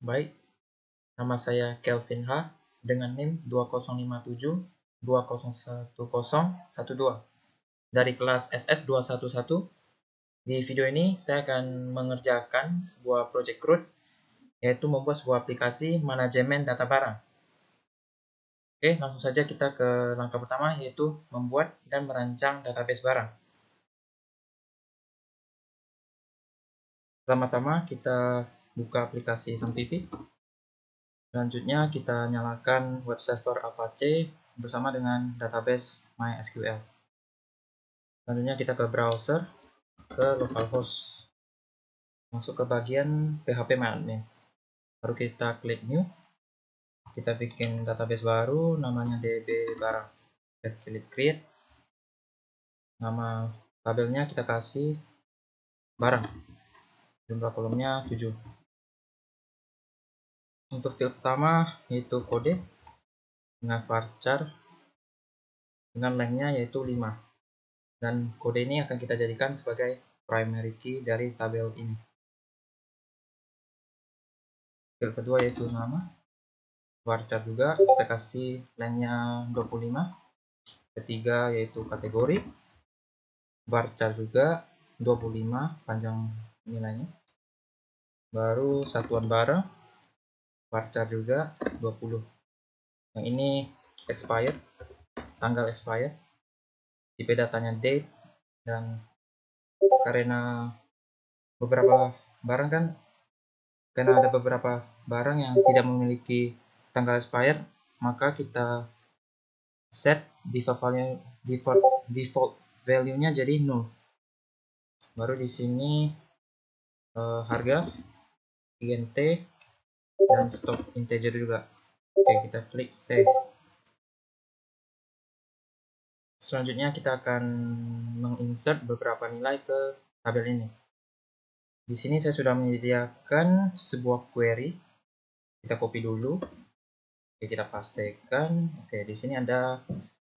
Baik, nama saya Kelvin H dengan NIM 2057201012 dari kelas SS211. Di video ini saya akan mengerjakan sebuah project root, yaitu membuat sebuah aplikasi manajemen data barang. Oke, langsung saja kita ke langkah pertama, yaitu membuat dan merancang database barang. Pertama-tama kita buka aplikasi SAMPIPI. Selanjutnya kita nyalakan web server Apache bersama dengan database MySQL. Selanjutnya kita ke browser, ke localhost, masuk ke bagian phpMyAdmin. Baru kita klik new, kita bikin database baru namanya db barang. Kita klik create, nama tabelnya kita kasih barang, jumlah kolomnya 7. Untuk field pertama yaitu kode dengan varchar dengan lengthnya yaitu 5, dan kode ini akan kita jadikan sebagai primary key dari tabel ini. Field kedua yaitu nama, varchar juga kita kasih lengthnya 25. Ketiga yaitu kategori, varchar juga 25 panjang nilainya. Baru satuan barang, varchar juga 20. Yang ini expired, tanggal expired, tipe datanya date, dan karena ada beberapa barang yang tidak memiliki tanggal expired, maka kita set default value-nya jadi 0. Baru di sini harga, INT, dan stock integer juga. Oke, kita klik save. Selanjutnya kita akan menginsert beberapa nilai ke tabel ini. Di sini saya sudah menyediakan sebuah query. Kita copy dulu. Oke, kita pastekan. Oke, di sini ada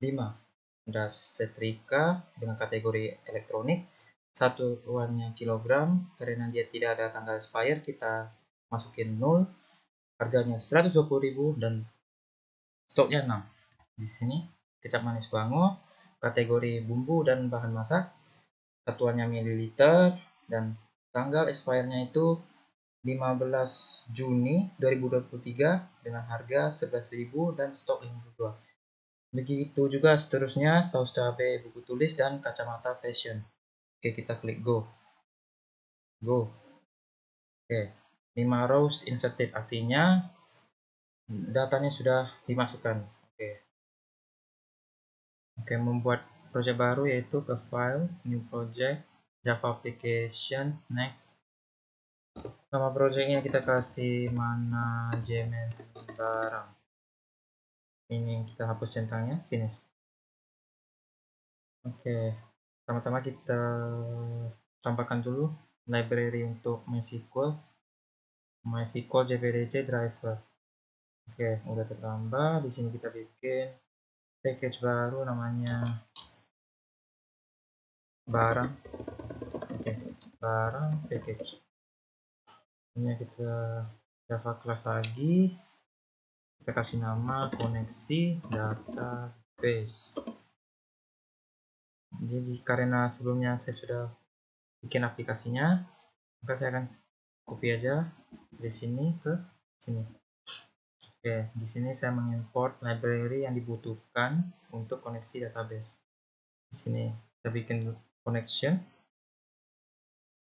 5. Ada setrika dengan kategori elektronik. Satuannya kilogram. Karena dia tidak ada tanggal expire, kita masukin 0. Harganya 120.000 dan stoknya 6. Di sini kecap manis bango, kategori bumbu dan bahan masak, satuannya mililiter, dan tanggal expire-nya itu 15 Juni 2023 dengan harga 11.000 dan stok 52. Begitu juga seterusnya, saus cabai, buku tulis, dan kacamata fashion. Oke, kita klik go. Oke, 5 rows inserted, artinya datanya sudah dimasukkan. Oke, membuat project baru yaitu ke file, new project, Java application, next. Nama projectnya kita kasih manajemen barang. Ini kita hapus centangnya, finish. Oke, pertama-tama kita tambahkan dulu library untuk MySQL JPDJ driver. Oke, udah tertambah. Di sini kita bikin package baru namanya barang. Oke, barang package. Ini kita Java class lagi, kita kasih nama koneksi database. Jadi karena sebelumnya saya sudah bikin aplikasinya, maka saya akan copy aja dari sini ke sini. Oke, di sini saya mengimport library yang dibutuhkan untuk koneksi database. Di sini kita bikin connection.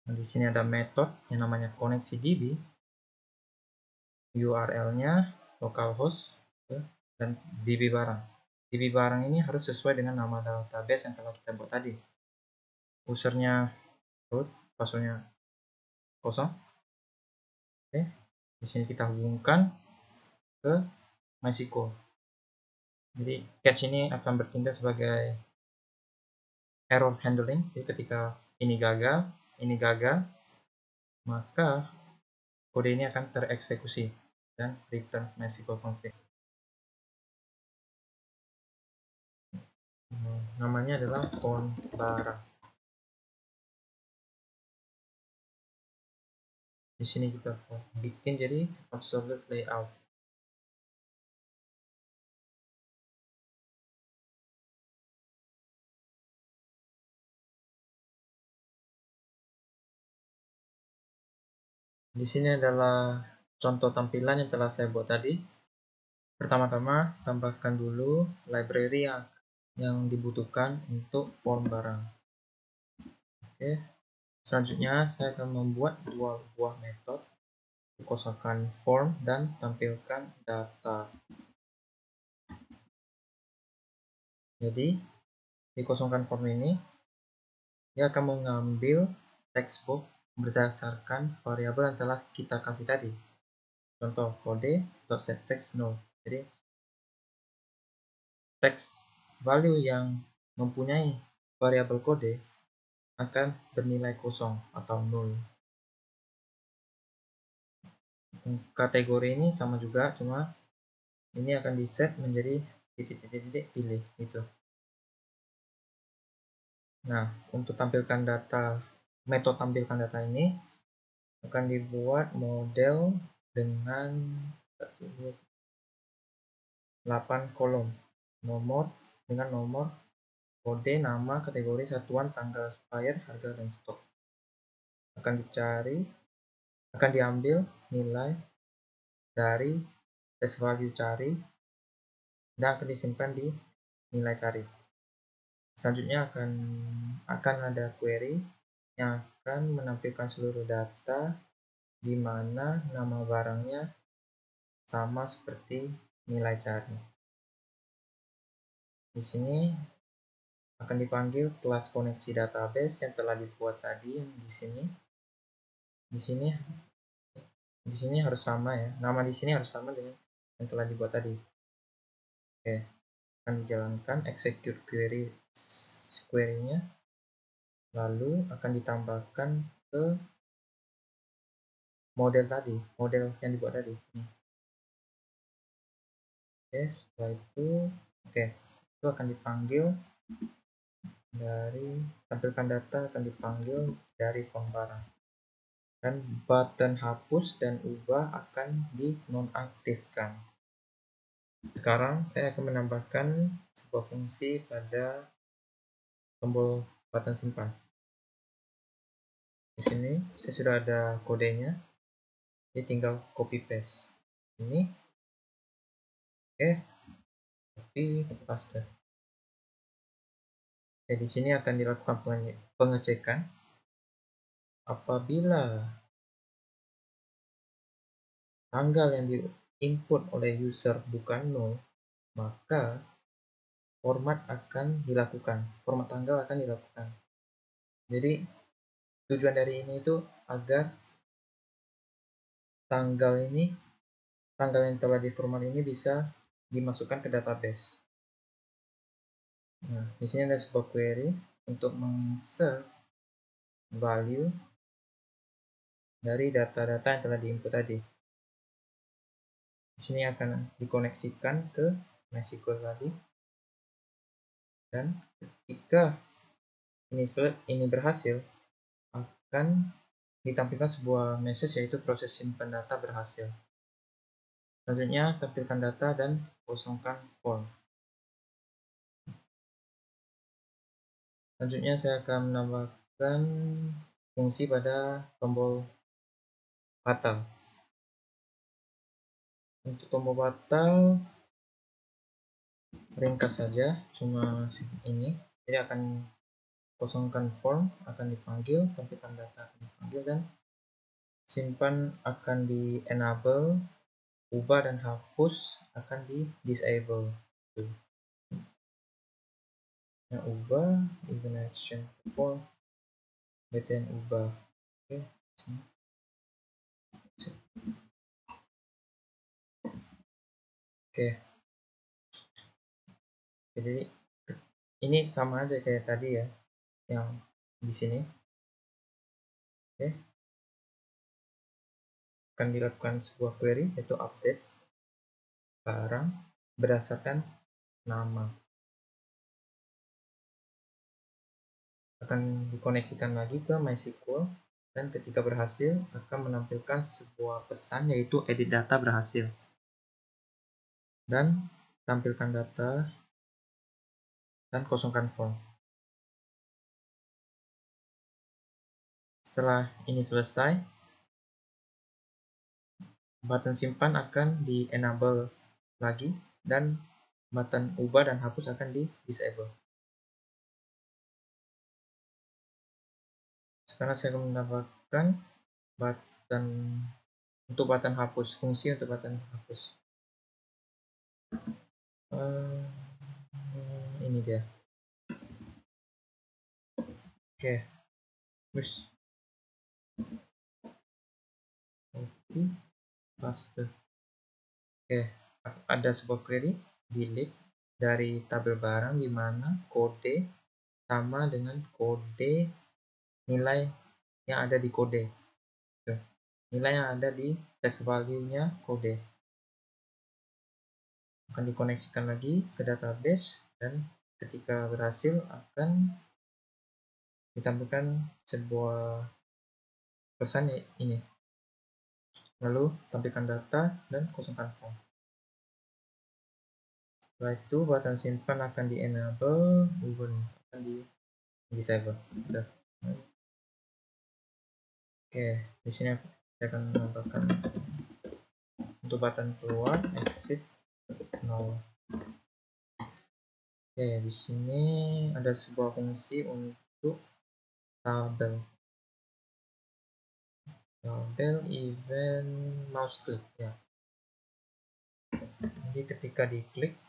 Di sini ada method yang namanya koneksi DB, URL-nya localhost, dan DB barang. DB barang ini harus sesuai dengan nama database yang telah kita buat tadi. Usernya root, passwordnya kosong. Oke, di sini kita hubungkan ke MySQL. Jadi catch ini akan bertindak sebagai error handling. Jadi ketika ini gagal, maka kode ini akan tereksekusi dan return MySQL config. Namanya adalah on barang. Di sini kita bikin jadi absolute layout. Di sini adalah contoh tampilan yang telah saya buat tadi. Pertama-tama, tambahkan dulu library yang dibutuhkan untuk form barang. Oke. Selanjutnya, saya akan membuat dua buah metode, kosongkan form dan tampilkan data. Jadi, dikosongkan form ini, dia akan mengambil text box berdasarkan variabel yang telah kita kasih tadi. Contoh kode.setText 0. Jadi, text value yang mempunyai variabel kode akan bernilai kosong atau 0. Kategori ini sama juga, cuma ini akan di set menjadi titik-titik pilih gitu. Nah, untuk tampilkan data, metode tampilkan data ini akan dibuat model dengan 8 kolom. Nomor dengan nomor, kode, nama, kategori, satuan, tanggal expired, harga, dan stok. Akan diambil nilai dari test value cari dan akan disimpan di nilai cari. Selanjutnya akan ada query yang akan menampilkan seluruh data di mana nama barangnya sama seperti nilai cari. Di sini akan dipanggil kelas koneksi database yang telah dibuat tadi di sini. Di sini harus sama ya. Nama di sini harus sama dengan yang telah dibuat tadi. Oke, akan dijalankan execute query-nya. Lalu akan ditambahkan ke model yang dibuat tadi. Oke, setelah itu, itu akan dipanggil dari tampilkan data akan dipanggil dari form barang. Dan button hapus dan ubah akan dinonaktifkan. Sekarang saya akan menambahkan sebuah fungsi pada tombol button simpan. Di sini saya sudah ada kodenya, jadi tinggal copy paste. Ini, copy paste. Di sini akan dilakukan pengecekan. Apabila tanggal yang diinput oleh user bukan 0, maka format tanggal akan dilakukan. Jadi tujuan dari ini itu agar tanggal yang telah diformat ini bisa dimasukkan ke database. Nah, di sini ada sebuah query untuk menginsert value dari data-data yang telah diinput tadi. Di sini akan dikoneksikan ke MySQL tadi, dan ketika ini berhasil, akan ditampilkan sebuah message yaitu proses simpan data berhasil. Selanjutnya, tampilkan data dan kosongkan form. Selanjutnya, saya akan menambahkan fungsi pada tombol batal. Untuk tombol batal, ringkas saja, cuma ini. Jadi akan kosongkan form, akan dipanggil, tampilkan data akan dipanggil, dan simpan akan di enable, ubah dan hapus akan di disable. Yang ubah event action form btn ubah. Jadi ini sama aja kayak tadi ya, yang di sini. Akan dilakukan sebuah query yaitu update barang berdasarkan nama. Akan dikoneksikan lagi ke MySQL dan ketika berhasil akan menampilkan sebuah pesan yaitu edit data berhasil, dan tampilkan data dan kosongkan form. Setelah ini selesai, button simpan akan di enable lagi dan button ubah dan hapus akan di disable. Sekarang saya akan menambahkan button untuk button hapus, fungsi untuk button hapus. Ini dia. Oke, terus copy paste. Oke, ada sebuah query delete dari tabel barang di mana kode sama dengan kode nilai yang ada di kode. Nilai yang ada di test value-nya kode akan dikoneksikan lagi ke database, dan ketika berhasil akan ditampilkan sebuah pesan ini. Lalu tampilkan data dan kosongkan form. Setelah itu button simpan akan di enable, ubah akan di disable. Udah. Oke, di sini saya akan menambahkan untuk button keluar exit 0. Oke, di sini ada sebuah fungsi untuk tabel event mouse click ya. Jadi ketika diklik,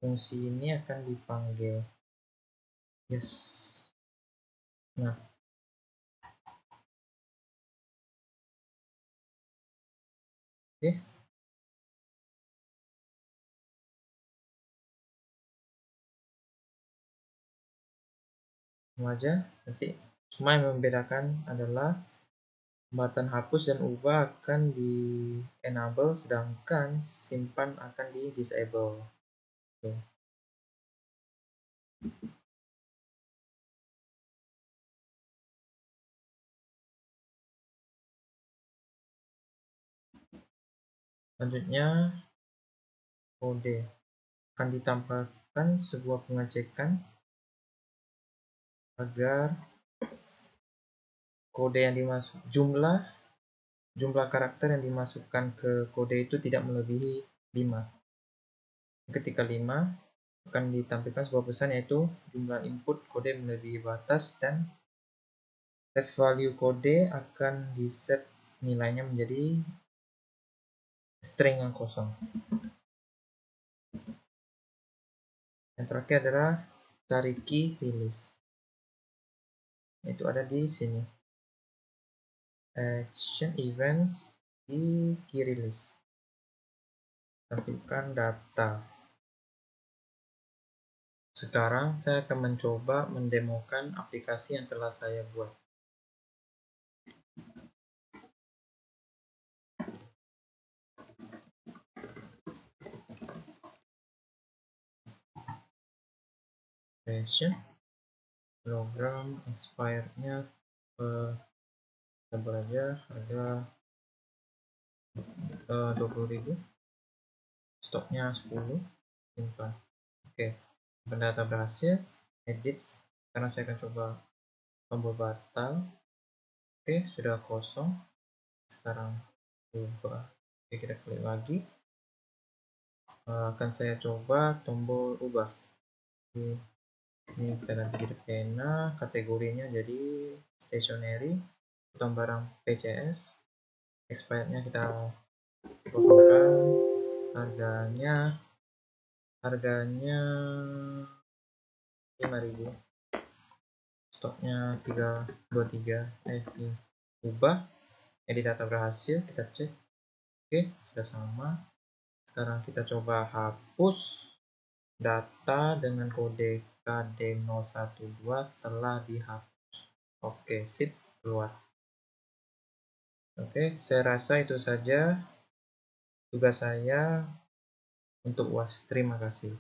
fungsi ini akan dipanggil. Yes. Nah, oke. Sama aja. Nanti cuma yang membedakan adalah button hapus dan ubah akan di enable, sedangkan simpan akan di disable. Oke. Selanjutnya kode akan ditampilkan sebuah pengecekan agar kode yang dimasuk jumlah karakter yang dimasukkan ke kode itu tidak melebihi 5. Ketika 5 akan ditampilkan sebuah pesan yaitu jumlah input kode melebihi batas, dan test value kode akan diset nilainya menjadi string yang kosong. Yang terakhir adalah cari key release. Itu ada di sini. Action events di key release. Tampilkan data. Sekarang saya akan mencoba mendemokan aplikasi yang telah saya buat. Version program expirednya sabar aja, harga 20.000, stoknya 10, simpan. Oke, data berhasil, edit. Sekarang saya akan coba tombol batal. Oke, sudah kosong. Sekarang ubah. Oke, kita klik lagi. Akan saya coba tombol ubah. Oke. Ini kita ganti jadi pena, kategorinya jadi stationery, utang barang PCS, expirednya kita kosongkan, harganya 5.000, stoknya 323. Ubah, edit data berhasil, kita cek. Oke, sudah sama. Sekarang kita coba hapus data dengan kode KD012 telah dihapus. Oke, sip, keluar. Oke, saya rasa itu saja tugas saya untuk UAS. Terima kasih.